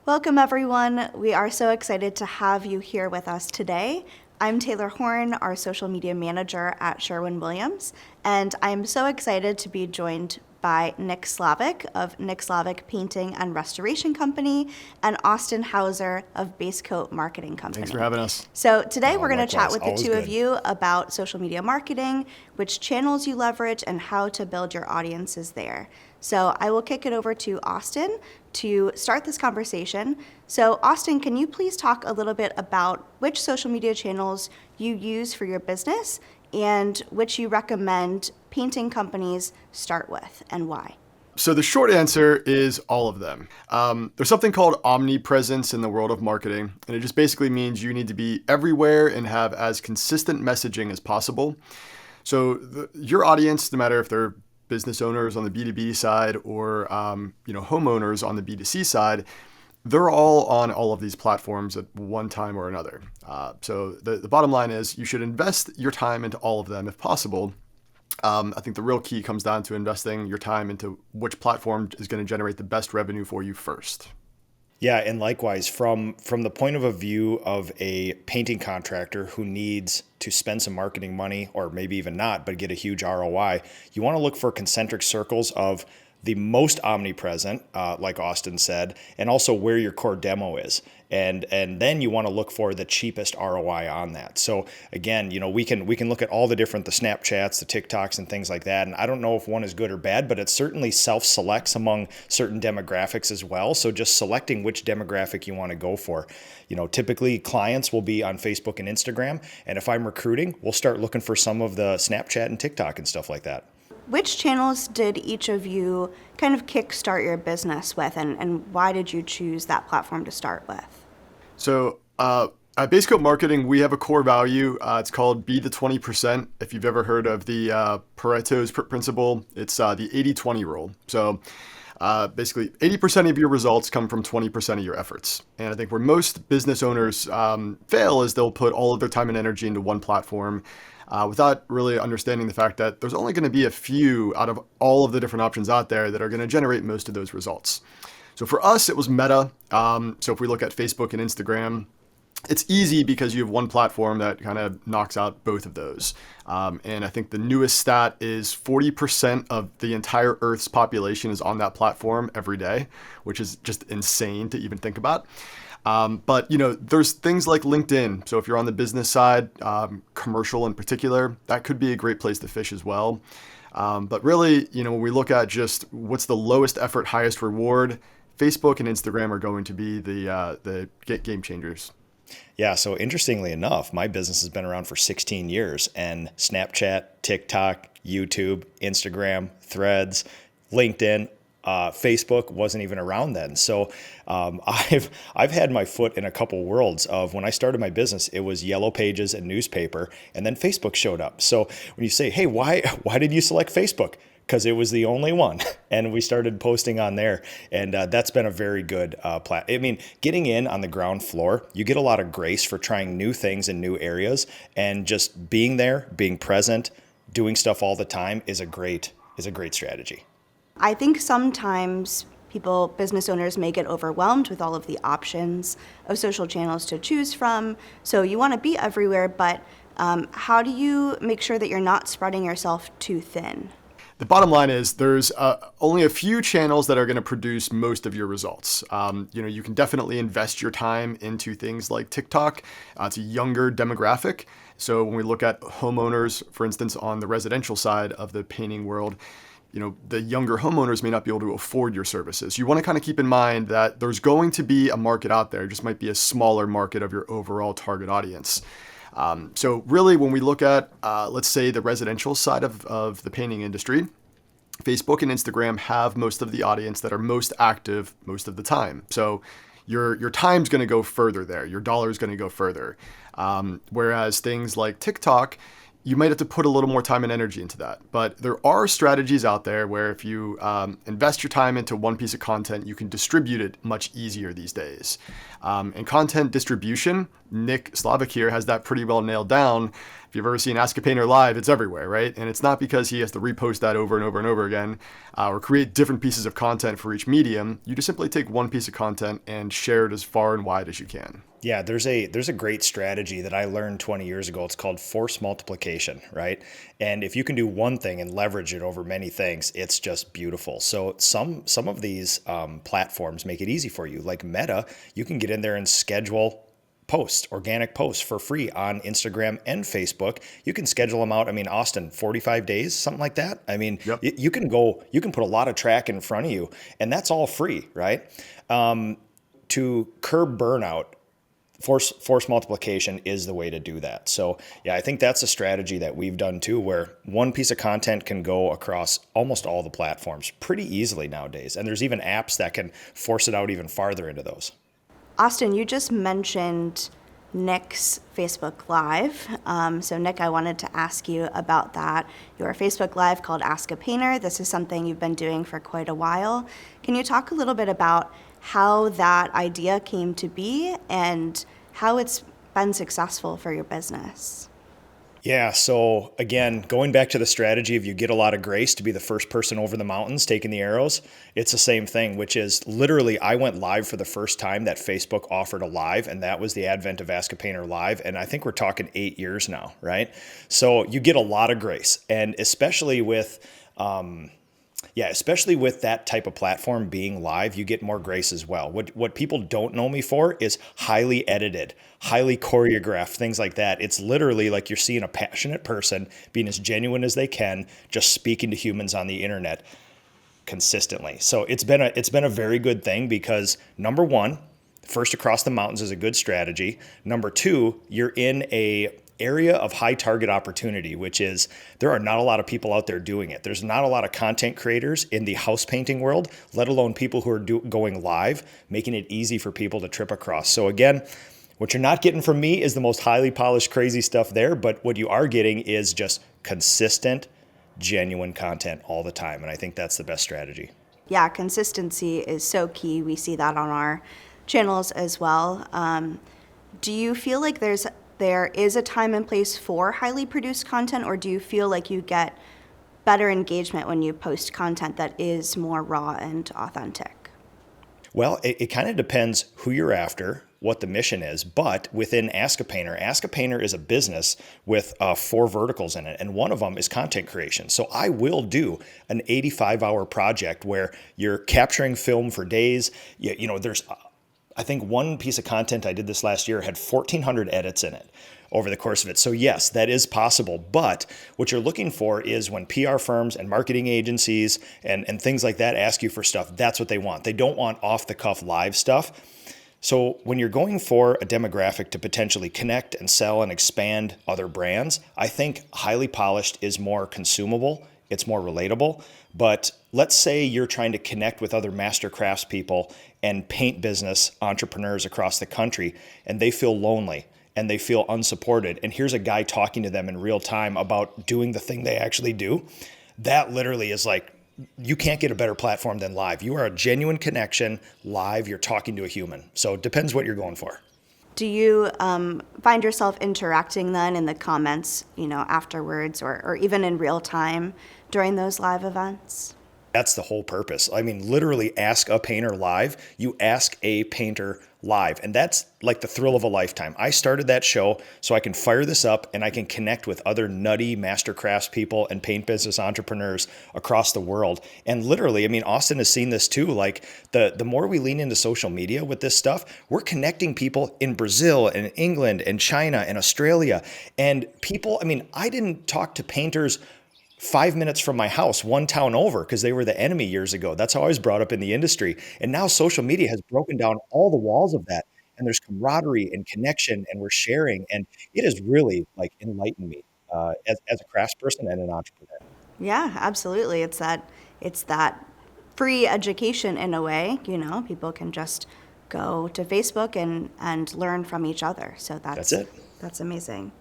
Welcome, everyone. We are so excited to have you here with us today. I'm Taylor Horn, our social media manager at Sherwin-Williams, and I'm so excited to be joined by Nick Slavic of Nick Slavic Painting and Restoration Company and Austin Hauser of Base Coat Marketing Company. Thanks for having us. So today we're going to chat likewise. with the Always two of good. you about social media marketing, which channels you leverage, and how to build your audiences there. So I will kick it over to Austin to start this conversation. So Austin, can you please talk a little bit about which social media channels you use for your business and which you recommend painting companies start with and why? So the short answer is all of them. There's something called omnipresence in the world of marketing, and it just basically means you need to be everywhere and have as consistent messaging as possible. So your audience, no matter if they're business owners on the B2B side or homeowners on the B2C side, they're all on all of these platforms at one time or another. So the bottom line is you should invest your time into all of them if possible. I think the real key comes down to investing your time into which platform is going to generate the best revenue for you first. Yeah, and likewise, from the point of a view of a painting contractor who needs to spend some marketing money, or maybe even not, but get a huge ROI, you want to look for concentric circles of the most omnipresent, like Austin said, and also where your core demo is. And then you want to look for the cheapest ROI on that. So again, we can look at all the Snapchats, the TikToks and things like that. And I don't know if one is good or bad, but it certainly self-selects among certain demographics as well. So just selecting which demographic you want to go for. Typically clients will be on Facebook and Instagram. And if I'm recruiting, we'll start looking for some of the Snapchat and TikTok and stuff like that. Which channels did each of you kind of kickstart your business with, and why did you choose that platform to start with? So at Base Coat Marketing, we have a core value. It's called Be the 20%. If you've ever heard of the Pareto's principle, it's the 80-20 rule. So basically 80% of your results come from 20% of your efforts. And I think where most business owners fail is they'll put all of their time and energy into one platform without really understanding the fact that there's only going to be a few out of all of the different options out there that are going to generate most of those results. So for us, it was Meta. So if we look at Facebook and Instagram, it's easy because you have one platform that kind of knocks out both of those. And I think the newest stat is 40% of the entire Earth's population is on that platform every day, which is just insane to even think about. But there's things like LinkedIn. So if you're on the business side, commercial in particular, that could be a great place to fish as well. But really, when we look at just what's the lowest effort, highest reward, Facebook and Instagram are going to be the game changers. Yeah, so interestingly enough, my business has been around for 16 years, and Snapchat, TikTok, YouTube, Instagram, Threads, LinkedIn, Facebook wasn't even around then. So I've had my foot in a couple worlds of when I started my business, it was Yellow Pages and newspaper, and then Facebook showed up. So when you say, hey, why did you select Facebook? Because it was the only one, and we started posting on there, and that's been a very good getting in on the ground floor, you get a lot of grace for trying new things in new areas, and just being there, being present, doing stuff all the time is a great strategy. I think sometimes business owners may get overwhelmed with all of the options of social channels to choose from. So you want to be everywhere, but how do you make sure that you're not spreading yourself too thin? The bottom line is there's only a few channels that are going to produce most of your results. You can definitely invest your time into things like TikTok. It's a younger demographic. So when we look at homeowners, for instance, on the residential side of the painting world, the younger homeowners may not be able to afford your services. You want to kind of keep in mind that there's going to be a market out there. It just might be a smaller market of your overall target audience. So really, when we look at, let's say, the residential side of the painting industry, Facebook and Instagram have most of the audience that are most active most of the time. So your time's going to go further there. Your dollar's going to go further. Whereas things like TikTok, you might have to put a little more time and energy into that. But there are strategies out there where if you invest your time into one piece of content, you can distribute it much easier these days. And content distribution, Nick Slavic here has that pretty well nailed down If you've ever seen Ask a Painter live, it's everywhere, right? And it's not because he has to repost that over and over and over again or create different pieces of content for each medium. You just simply take one piece of content and share it as far and wide as you can. Yeah, there's a great strategy that I learned 20 years ago. It's called force multiplication, right? And if you can do one thing and leverage it over many things, it's just beautiful. So some of these platforms make it easy for you. Like Meta, you can get in there and schedule posts, organic posts for free on Instagram and Facebook. You can schedule them out. I mean, Austin, 45 days, something like that. I mean, Yep. you can put a lot of track in front of you, and that's all free, right? To curb burnout, force multiplication is the way to do that. So yeah, I think that's a strategy that we've done too, where one piece of content can go across almost all the platforms pretty easily nowadays. And there's even apps that can force it out even farther into those. Austin, you just mentioned Nick's Facebook Live. So Nick, I wanted to ask you about that. Your Facebook Live called Ask a Painter. This is something you've been doing for quite a while. Can you talk a little bit about how that idea came to be and how it's been successful for your business? Yeah. So again, going back to the strategy of you get a lot of grace to be the first person over the mountains taking the arrows, it's the same thing, which is literally I went live for the first time that Facebook offered a live, and that was the advent of Ask a Painter Live. And I think we're talking 8 years now, right? So you get a lot of grace, and especially with that type of platform being live, you get more grace as well. What people don't know me for is highly edited, highly choreographed, things like that. It's literally like you're seeing a passionate person being as genuine as they can, just speaking to humans on the internet consistently. So it's been a very good thing because number one, first across the mountains is a good strategy. Number two, you're in a area of high target opportunity, which is there are not a lot of people out there doing it. There's not a lot of content creators in the house painting world, let alone people who are going live, making it easy for people to trip across. So again, what you're not getting from me is the most highly polished, crazy stuff there, but what you are getting is just consistent, genuine content all the time. And I think that's the best strategy. Yeah, consistency is so key. We see that on our channels as well. Do you feel like there is a time and place for highly produced content, or do you feel like you get better engagement when you post content that is more raw and authentic? Well, it kind of depends who you're after, what the mission is, but within Ask a Painter is a business with 4 verticals in it, and one of them is content creation. So I will do an 85-hour project where you're capturing film for days. There's I think one piece of content I did this last year had 1,400 edits in it over the course of it. So yes, that is possible. But what you're looking for is when PR firms and marketing agencies and things like that ask you for stuff, that's what they want. They don't want off-the-cuff live stuff. So when you're going for a demographic to potentially connect and sell and expand other brands, I think highly polished is more consumable. It's more relatable. But let's say you're trying to connect with other master crafts people and paint business entrepreneurs across the country, and they feel lonely and they feel unsupported. And here's a guy talking to them in real time about doing the thing they actually do. That literally is like, you can't get a better platform than live. You are a genuine connection live. You're talking to a human. So it depends what you're going for. Do you find yourself interacting then in the comments, afterwards or even in real time during those live events? That's the whole purpose. I mean, literally Ask a Painter Live. You ask a painter live. And that's like the thrill of a lifetime. I started that show so I can fire this up and I can connect with other nutty master crafts people and paint business entrepreneurs across the world. And literally, I mean, Austin has seen this too. Like the more we lean into social media with this stuff, we're connecting people in Brazil and England and China and Australia. And people, I mean, I didn't talk to painters 5 minutes from my house, one town over, because they were the enemy years ago. That's how I was brought up in the industry. And now social media has broken down all the walls of that. And there's camaraderie and connection, and we're sharing. And it has really enlightened me as a craftsperson and an entrepreneur. Yeah, absolutely. It's that free education in a way. People can just go to Facebook and learn from each other. So That's it. That's amazing.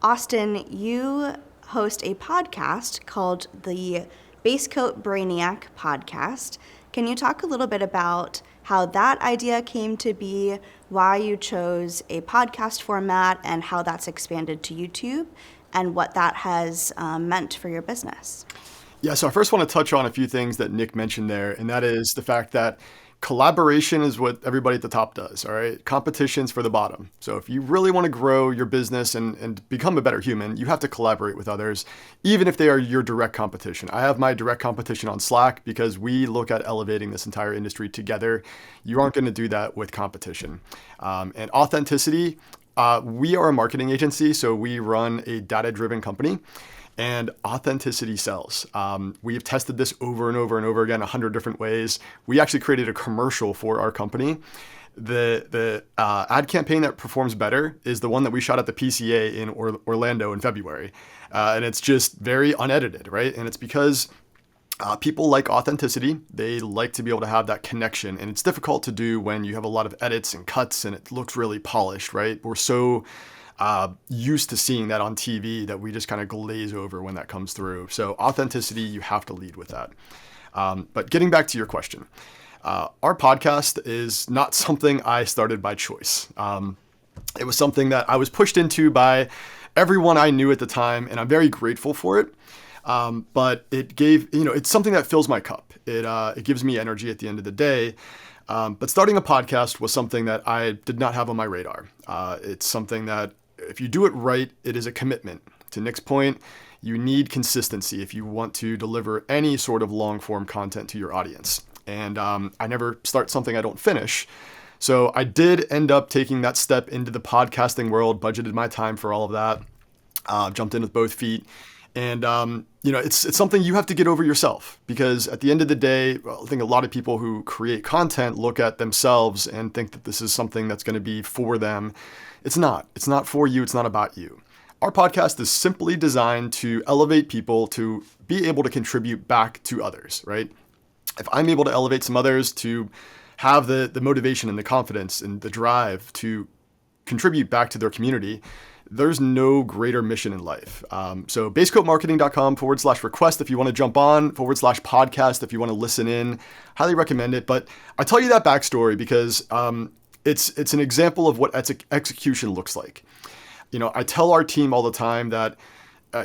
Austin, you host a podcast called the Base Coat Brainiac podcast. Can you talk a little bit about how that idea came to be, why you chose a podcast format, and how that's expanded to YouTube, and what that has meant for your business. Yeah, so I first want to touch on a few things that Nick mentioned there, and that is the fact that collaboration is what everybody at the top does, all right? Competition's for the bottom. So if you really want to grow your business and become a better human, you have to collaborate with others, even if they are your direct competition. I have my direct competition on Slack because we look at elevating this entire industry together. You aren't going to do that with competition. And authenticity, we are a marketing agency, so we run a data-driven company. And authenticity sells. We've tested this over and over and over again, 100 different ways. We actually created a commercial for our company. The ad campaign that performs better is the one that we shot at the PCA in Orlando in February. And it's just very unedited, right? And it's because people like authenticity. They like to be able to have that connection. And it's difficult to do when you have a lot of edits and cuts and it looks really polished, right? We're so used to seeing that on TV that we just kind of glaze over when that comes through. So authenticity, you have to lead with that. But getting back to your question, our podcast is not something I started by choice. It was something that I was pushed into by everyone I knew at the time, and I'm very grateful for it. But it gave, it's something that fills my cup. It gives me energy at the end of the day. But starting a podcast was something that I did not have on my radar. It's something that if you do it right, it is a commitment. To Nick's point, you need consistency if you want to deliver any sort of long form content to your audience. And I never start something I don't finish. So I did end up taking that step into the podcasting world, budgeted my time for all of that, jumped in with both feet. And, it's something you have to get over yourself, because at the end of the day, I think a lot of people who create content look at themselves and think that this is something that's going to be for them. It's not. It's not for you. It's not about you. Our podcast is simply designed to elevate people to be able to contribute back to others, right? If I'm able to elevate some others to have the motivation and the confidence and the drive to contribute back to their community, there's no greater mission in life. So basecoatmarketing.com/request if you want to jump on, /podcast if you want to listen in. Highly recommend it. But I tell you that backstory because it's an example of what execution looks like. I tell our team all the time that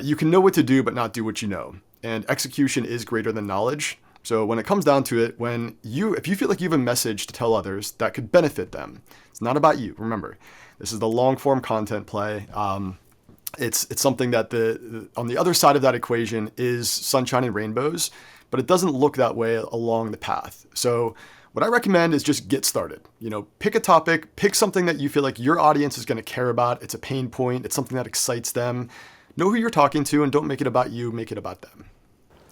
you can know what to do, but not do what you know. And execution is greater than knowledge. So when it comes down to it, if you feel like you have a message to tell others that could benefit them, it's not about you. Remember, this is the long form content play. It's something that on the other side of that equation is sunshine and rainbows, but it doesn't look that way along the path. So what I recommend is just get started. Pick a topic, pick something that you feel like your audience is going to care about. It's a pain point. It's something that excites them. Know who you're talking to and don't make it about you, make it about them.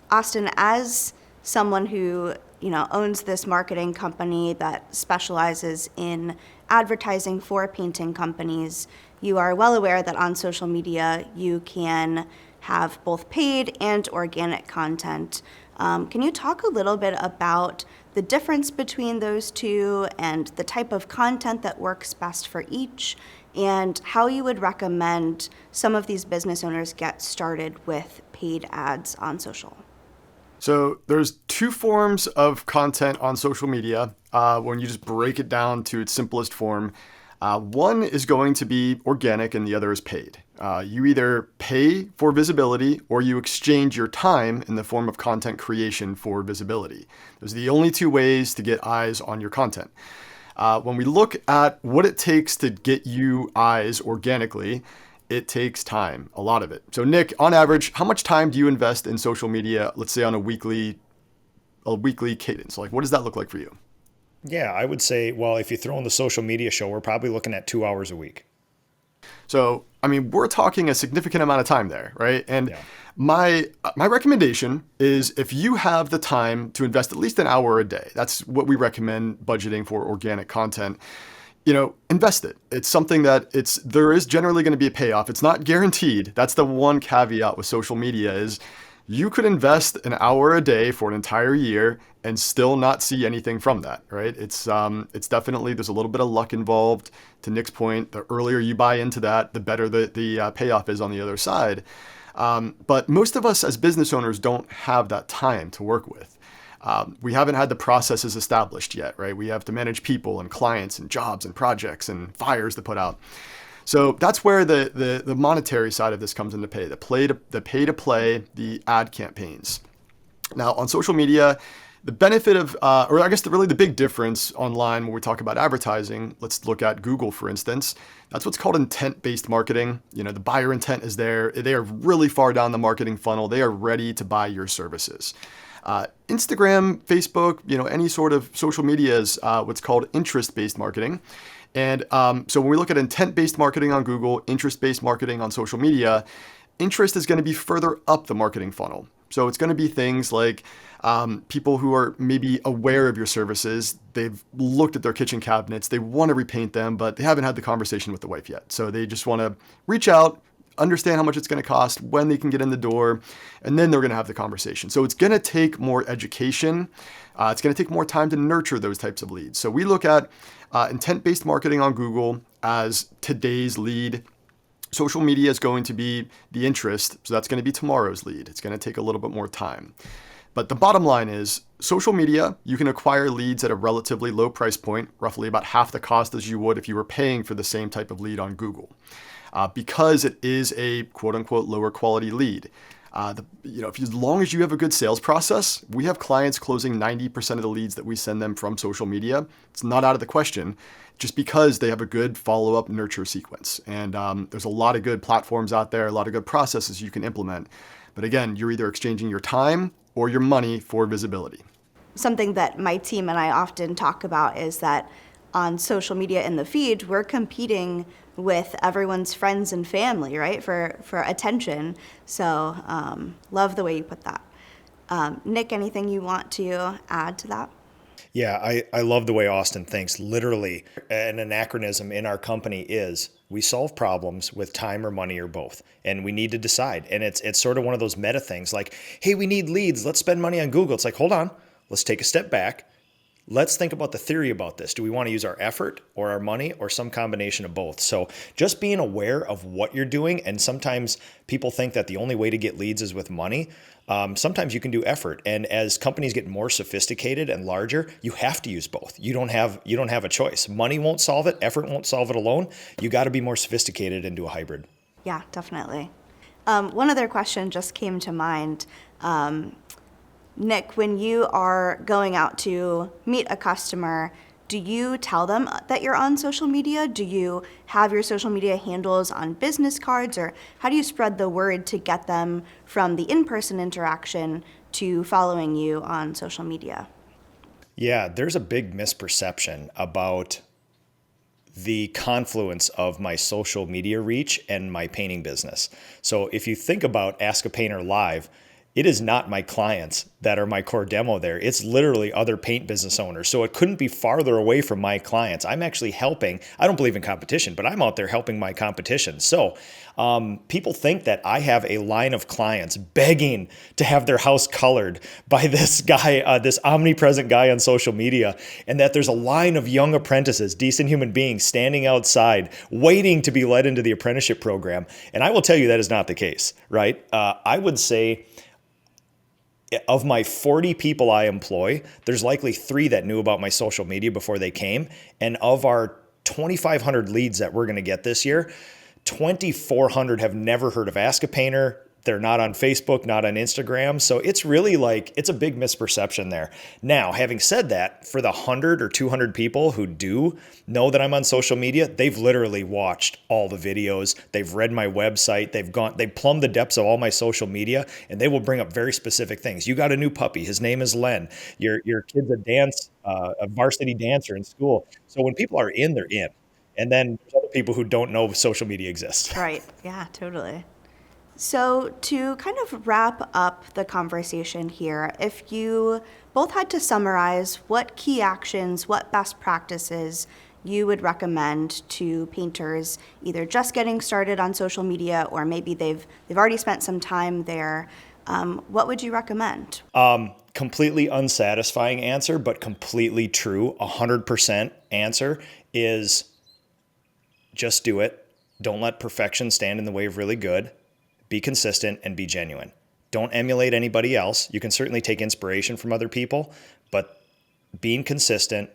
Austin, as someone who, owns this marketing company that specializes in advertising for painting companies, you are well aware that on social media you can have both paid and organic content. Can you talk a little bit about the difference between those two and the type of content that works best for each, and how you would recommend some of these business owners get started with paid ads on social? So there's two forms of content on social media when you just break it down to its simplest form. One is going to be organic and the other is paid. You either pay for visibility or you exchange your time in the form of content creation for visibility. Those are the only two ways to get eyes on your content. When we look at what it takes to get you eyes organically, it takes time, a lot of it. So Nick, on average, how much time do you invest in social media, let's say on a weekly cadence? Like, what does that look like for you? Yeah, I would say, well, if you throw in the social media show, we're probably looking at 2 hours a week. So, we're talking a significant amount of time there, right? And Yeah. my recommendation is if you have the time to invest at least an hour a day, that's what we recommend budgeting for organic content. Invest it. It's something that there is generally going to be a payoff. It's not guaranteed. That's the one caveat with social media is you could invest an hour a day for an entire year and still not see anything from that, right? It's definitely, there's a little bit of luck involved. To Nick's point, the earlier you buy into that, the better the payoff is on the other side. But most of us as business owners don't have that time to work with. We haven't had the processes established yet, right? We have to manage people and clients and jobs and projects and fires to put out. So that's where the monetary side of this comes into play, the pay to play, the ad campaigns. Now on social media, the benefit of, or I guess really the big difference online when we talk about advertising, let's look at Google, for instance. That's what's called intent-based marketing. The buyer intent is there. They are really far down the marketing funnel. They are ready to buy your services. Instagram, Facebook, any sort of social media is what's called interest-based marketing. And so when we look at intent-based marketing on Google, interest-based marketing on social media, interest is going to be further up the marketing funnel. So it's going to be things like people who are maybe aware of your services. They've looked at their kitchen cabinets. They want to repaint them, but they haven't had the conversation with the wife yet. So they just want to reach out, understand how much it's going to cost, when they can get in the door, and then they're going to have the conversation. So it's going to take more education. It's going to take more time to nurture those types of leads. So we look at intent-based marketing on Google as today's lead. Social media is going to be the interest, so that's going to be tomorrow's lead. It's going to take a little bit more time. But the bottom line is, social media, you can acquire leads at a relatively low price point, roughly about half the cost as you would if you were paying for the same type of lead on Google, because it is a quote-unquote lower quality lead. As long as you have a good sales process, we have clients closing 90% of the leads that we send them from social media. It's not out of the question, just because they have a good follow-up nurture sequence. And there's a lot of good platforms out there, a lot of good processes you can implement. But again, you're either exchanging your time or your money for visibility. Something that my team and I often talk about is that on social media in the feed, we're competing with everyone's friends and family, right, for attention. So love the way you put that. Nick, anything you want to add to that? Yeah, I love the way Austin thinks. Literally, an anachronism in our company is we solve problems with time or money or both, and we need to decide. And it's sort of one of those meta things like, hey, we need leads. Let's spend money on Google. It's like, hold on, let's take a step back. Let's think about the theory about this. Do we want to use our effort or our money or some combination of both? So just being aware of what you're doing, and sometimes people think that the only way to get leads is with money. Sometimes you can do effort. And as companies get more sophisticated and larger, you have to use both. You don't have a choice. Money won't solve it. Effort won't solve it alone. You got to be more sophisticated and do a hybrid. Yeah, definitely. One other question just came to mind. Nick, when you are going out to meet a customer, do you tell them that you're on social media? Do you have your social media handles on business cards? Or how do you spread the word to get them from the in-person interaction to following you on social media? Yeah, there's a big misperception about the confluence of my social media reach and my painting business. So if you think about Ask a Painter Live, it is not my clients that are my core demo there. It's literally other paint business owners. So it couldn't be farther away from my clients. I'm actually helping. I don't believe in competition, but I'm out there helping my competition. So people think that I have a line of clients begging to have their house colored by this guy, this omnipresent guy on social media, and that there's a line of young apprentices, decent human beings, standing outside waiting to be led into the apprenticeship program. And I will tell you that is not the case, right? I would say, of my 40 people I employ, there's likely 3 that knew about my social media before they came. And of our 2,500 leads that we're going to get this year, 2,400 have never heard of Ask a Painter. They're not on Facebook, not on Instagram. So it's really it's a big misperception there. Now, having said that, for the 100 or 200 people who do know that I'm on social media, they've literally watched all the videos. They've read my website. They've plumbed the depths of all my social media, and they will bring up very specific things. You got a new puppy. His name is Len. Your kid's a varsity dancer in school. So when people are in, they're in. And then there's other people who don't know social media exists. Right. Yeah, totally. So to kind of wrap up the conversation here, if you both had to summarize what key actions, what best practices you would recommend to painters either just getting started on social media or maybe they've already spent some time there, what would you recommend? Completely unsatisfying answer, but completely true. 100% answer is just do it. Don't let perfection stand in the way of really good. Be consistent and be genuine. Don't emulate anybody else. You can certainly take inspiration from other people, but being consistent,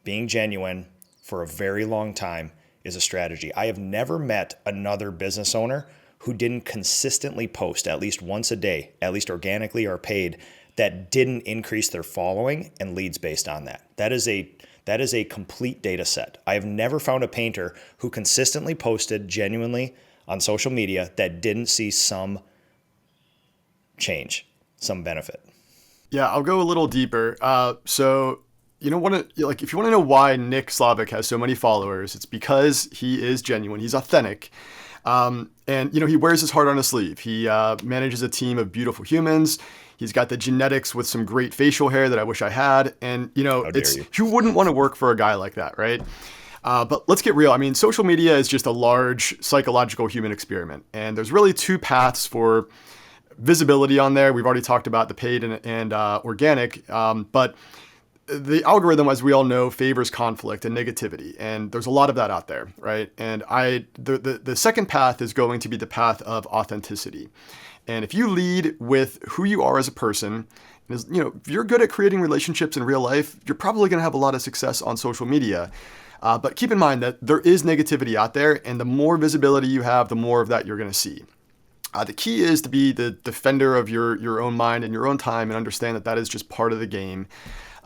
being genuine for a very long time is a strategy. I have never met another business owner who didn't consistently post at least once a day, at least organically or paid, that didn't increase their following and leads based on that. That is a complete data set. I have never found a painter who consistently posted genuinely on social media that didn't see some change, some benefit. Yeah, I'll go a little deeper. So if you want to know why Nick Slavik has so many followers, it's because he is genuine. He's authentic. And he wears his heart on his sleeve. He manages a team of beautiful humans. He's got the genetics with some great facial hair that I wish I had. And, who wouldn't want to work for a guy like that, right? But let's get real. I mean, social media is just a large psychological human experiment. And there's really two paths for visibility on there. We've already talked about the paid and organic. But the algorithm, as we all know, favors conflict and negativity, and there's a lot of that out there, right? And the second path is going to be the path of authenticity. And if you lead with who you are as a person, if you're good at creating relationships in real life, you're probably going to have a lot of success on social media. But keep in mind that there is negativity out there, and the more visibility you have, the more of that you're going to see. The key is to be the defender of your own mind and your own time, and understand that that is just part of the game.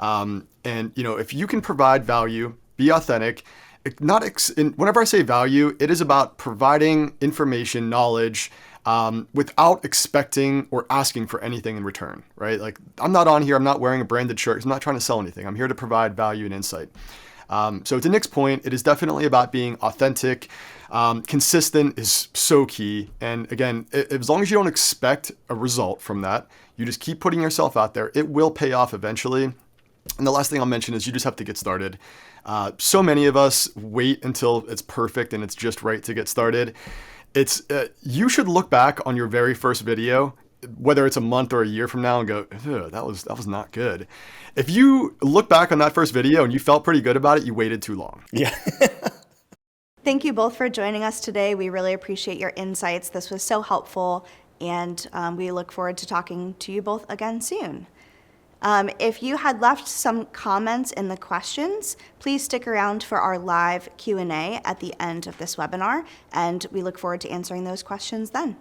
If you can provide value, be authentic. Whenever I say value, it is about providing information, knowledge, without expecting or asking for anything in return, right? Like, I'm not on here, I'm not wearing a branded shirt, I'm not trying to sell anything. I'm here to provide value and insight. So to Nick's point, it is definitely about being authentic. Consistent is so key. And again, as long as you don't expect a result from that, you just keep putting yourself out there, it will pay off eventually. And the last thing I'll mention is you just have to get started. So many of us wait until it's perfect and it's just right to get started. You should look back on your very first video, whether it's a month or a year from now, and go, that was not good. If you look back on that first video and you felt pretty good about it, you waited too long. Yeah. Thank you both for joining us today. We really appreciate your insights. This was so helpful, and we look forward to talking to you both again soon. If you had left some comments in the questions, please stick around for our live Q&A at the end of this webinar, and we look forward to answering those questions then.